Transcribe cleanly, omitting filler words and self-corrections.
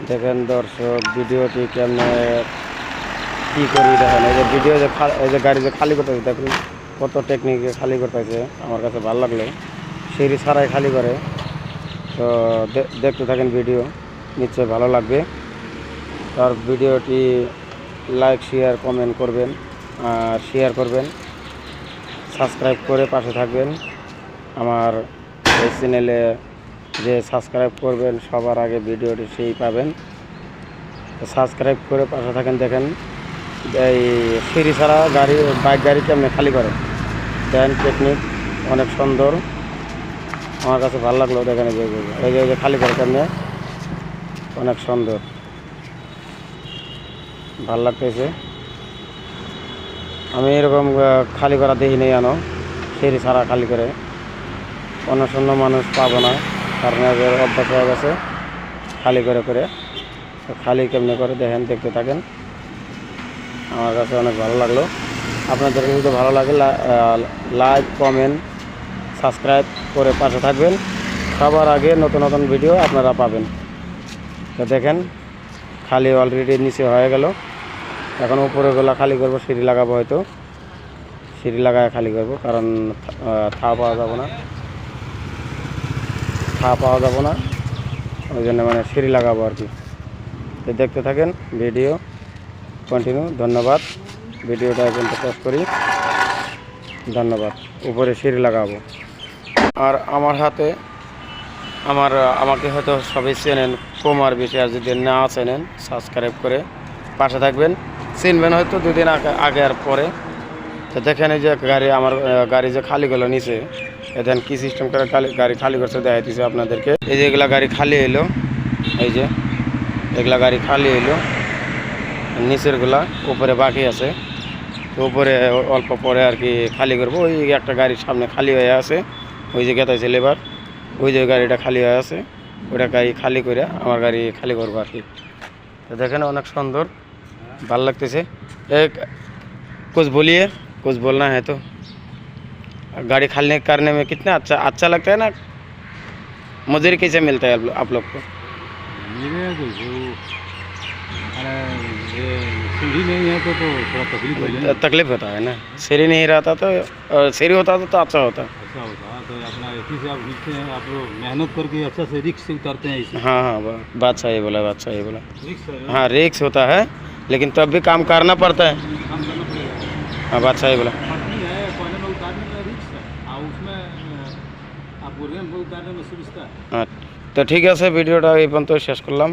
দেখেন দর্শক ভিডিওটি কেমনে কী করি দেখেন, এই যে ভিডিও যে এই যে গাড়ি যে খালি করতেছে দেখুন কত টেকনিকে খালি করতেছে, আমার কাছে ভালো লাগলো। সিঁড়ি ছাড়াই খালি করে, তো দেখতে থাকেন ভিডিও, নিশ্চয়ই ভালো লাগবে। তার ভিডিওটি লাইক শেয়ার কমেন্ট করবেন, আর শেয়ার করবেন, সাবস্ক্রাইব করে পাশে থাকবেন। আমার এই চ্যানেলে যে সাবস্ক্রাইব করবেন সবার আগে ভিডিওটি সেই পাবেন। তো সাবস্ক্রাইব করে পাশে থাকেন। দেখেন এই সিঁড়ি ছাড়া গাড়ি বাইক গাড়ি কেমনে খালি করে, দেন টেকনিক অনেক সুন্দর, আমার কাছে ভালো লাগলো। দেখেন এই যে খালি করে কেমনে, অনেক সুন্দর, ভাল লাগতেছে। আমি এরকম খালি করা দেখিনি জানো, সিঁড়ি ছাড়া খালি করে। অন্য শূন্য মানুষ পাবো না, কারণ এদের অভ্যাস হয়ে গেছে খালি করে করে। তো খালি কেমনে করে দেখেন, দেখতে থাকেন, আমার কাছে অনেক ভালো লাগলো। আপনাদের যদি ভালো লাগে লাইক কমেন্ট সাবস্ক্রাইব করে পাশে থাকবেন, সবার আগে নতুন নতুন ভিডিও আপনারা পাবেন। তো দেখেন খালি অলরেডি নিচে হয়ে গেল, এখন উপরেগুলো খালি করব, সিঁড়ি লাগাবো, হয়তো সিঁড়ি লাগায় খালি করব, কারণ পাওয়া যাবো না, পাওয়া যাবো না, ওই জন্য মানে সিঁড়ি লাগাবো আর কি। তো দেখতে থাকেন ভিডিও কন্টিনিউ। ধন্যবাদ, ভিডিওটা কিন্তু পোস্ট করি, ধন্যবাদ। উপরে সিঁড়ি লাগাবো, আর আমার হাতে আমাকে হয়তো সবাই চেনেন কম আর বেশি, আর যদি না চেনেন সাবস্ক্রাইব করে পাশে থাকবেন, চিনবেন হয়তো দুদিন আগে আর পরে। তো দেখেন এই যে আমার গাড়ি যে খালি গেলো নিচে, দেখেন কী সিস্টেম করে গাড়ি খালি করছে দেখাইতেছে আপনাদেরকে। এই যে এগুলা গাড়ি খালি এলো, এই যে এগুলা গাড়ি খালি এলো, নিচেরগুলা উপরে বাকি আছে। তো উপরে অল্প পরে আর কি খালি করবো। ওই একটা গাড়ির সামনে খালি হয়ে আছে, ওই যে গেতাইছে লেবার, ওই যে গাড়িটা খালি হয়ে আছে, ওইটা গাড়ি খালি করে আমার গাড়ি খালি করবো আর কি। তো দেখেন অনেক সুন্দর, ভালো लगतेছে। एक कुछ बोलिए, कुछ बोलना है तो। गाड़ी खाली करने में कितना अच्छा लगता है ना, मजदूरी कैसे मिलता है आप लोग को? मेरे को जो ये सीढ़ी नहीं है तो थोड़ा तकलीफ हो जाए। तकलीफ होता है ना, सीढ़ी नहीं रहता तो, सीढ़ी होता तो अच्छा होता। अच्छा होता है तो अपना इसी से आप लिखते हैं, आप लोग मेहनत करके अच्छा से रिक्स से उतारते हैं इसे। हाँ हाँ, बात सही बोला, बात सही बोला। रिक्स है, हाँ रिक्स होता है, लेकिन तब भी काम करना पड़ता है। काम करना पड़ेगा। हाँ बात सही बोला। पटनी है, कोयले में उतारने में रिक्स है, और उसमें आपको रेम में उतारने में सुविधा है। हाँ तो ठीक है, वीडियोটা এই পর্যন্ত শেষ করলাম।